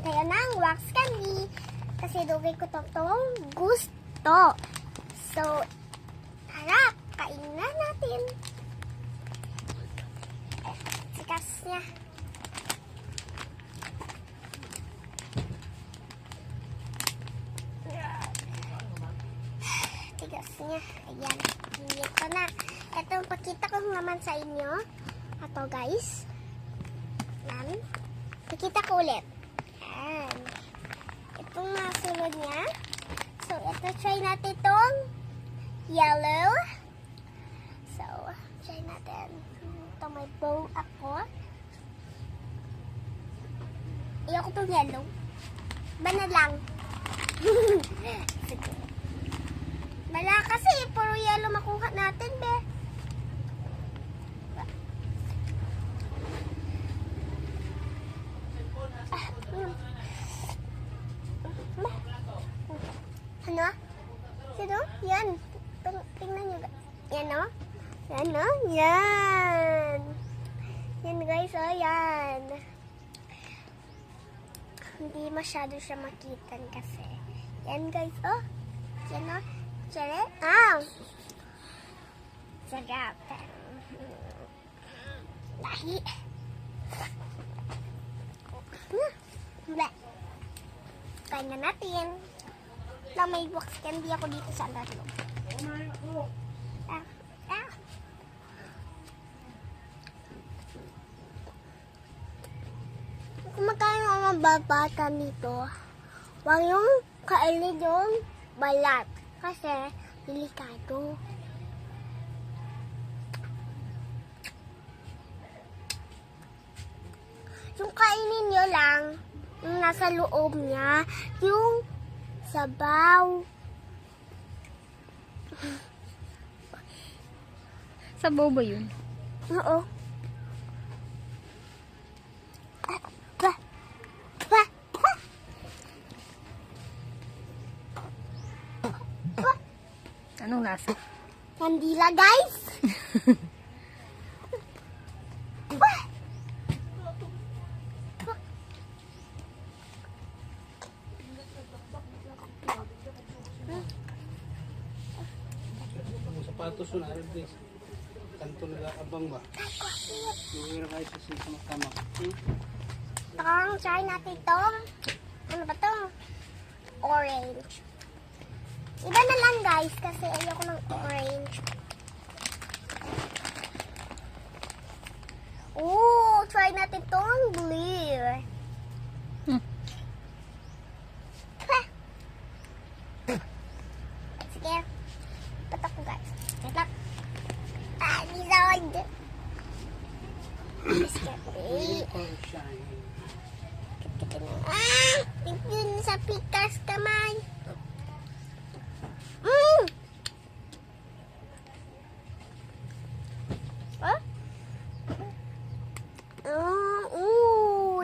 Kain tayo ng wax candy. Kasi dugay ko itong gusto. So, tara, kainin na natin. Sikas niya. Tigas niya. Ayan. Ito na. Ito ang pakita ko naman sa inyo. Ito guys. Yan. Pakita ko ulit. Yan. Itong nasunod niya. So, ito try natin itong yellow. So, try natin. Ito may bow ako. Ayoko itong yellow. Bana lang. Sige. Bala kasi, puro yellow makuha natin, be. Ano? Sino? Yan. Tingnan nyo. Yan, no? Yan, no? Yan. Yan, guys, oh, yan. Hindi masyado siya makita kasi. Yan, guys, oh. Yan, no? Sarap. Ah! Sarap. Lahi. Wala. Kain na natin. Lang may wax candy ako dito sa lalo. Kumakain ang mga babata nito. Huwag yung kainin yung balat. Kasi, delikado. Yung kainin nyo lang, yung nasa loob niya, yung sabaw. Sabaw ba yun? Oo. Anong lasa? Kandila, guys. Sapatos yun, please. Kanto nila abang ba? Luwira kayo sa sama-sama. Tong, try natin itong, ano ba to? Orange. Iba na lang guys, kasi ayoko ng orange. Ooh, try natin itong blue. Sige. Patak ko guys. Patak. Lizard. Tignan sa pikas kamay.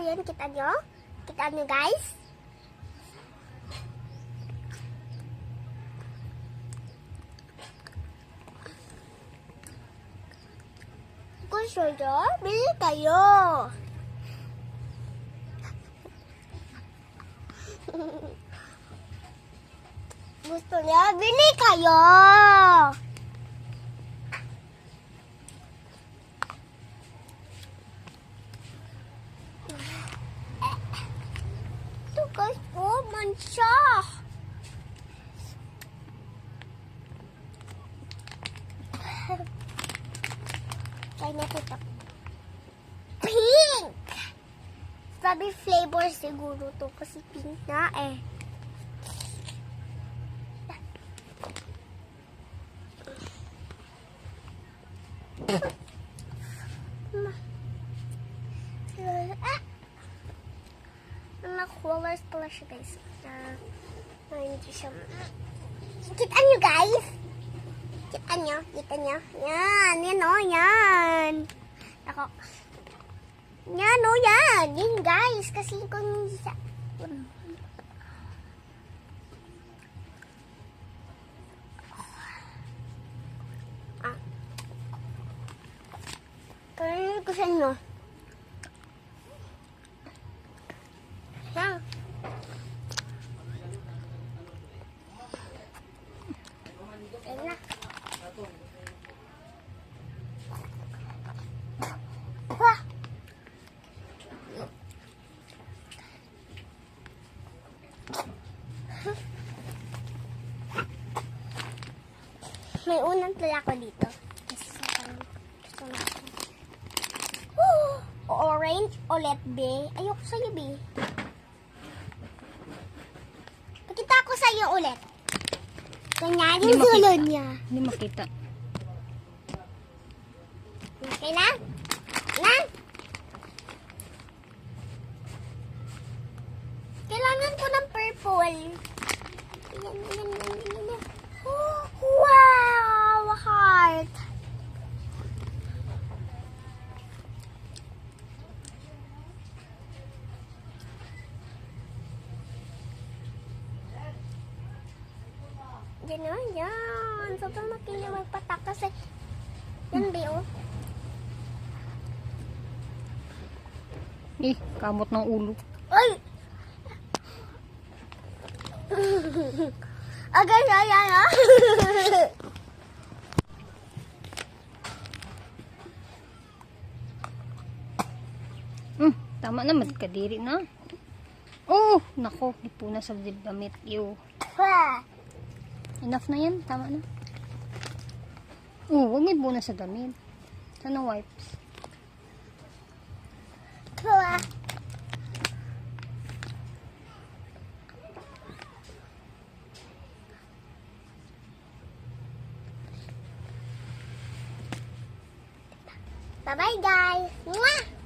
Yan, kita nyo? Kita nyo guys? Gusto nyo? Bili kayo! Gusto nyo? Bili kayo! Ito guys, oh, mansya! Try natin ito. Pink! Strawberry flavor siguro to kasi pink na eh. Colors pala siya guys. Hindi siya. Kita nyo guys? Kita nyo? Kita nyo? Yan. Yan o. Yan. Ako. Yan o. Yan. Yan guys. Kasi kung hindi siya. Kaya ko sa inyo. Yan. May unang tala ko dito. Gusto natin. Woo! Orange ulit, be. Ayoko sa'yo, be. Pakita ko sa'yo ulit. Ganyan Hindi yung makita. sulod niya. Hindi makita. Okay na? Na? Kailangan ko ng purple. Yan. Oh, wow! Heart! Yan. Sobrang makinig magpatak kasi yan, Bio. Kamot ng ulo. Ay! Agay, yan, ah. Tama na, magkadiri na. Oh, nako, ipuna sa damit. Ew. Ha. Enough na yan, tama na. Huwag may ipuna sa damit. Sana wipes. Ha. Bye-bye, guys. Mwah!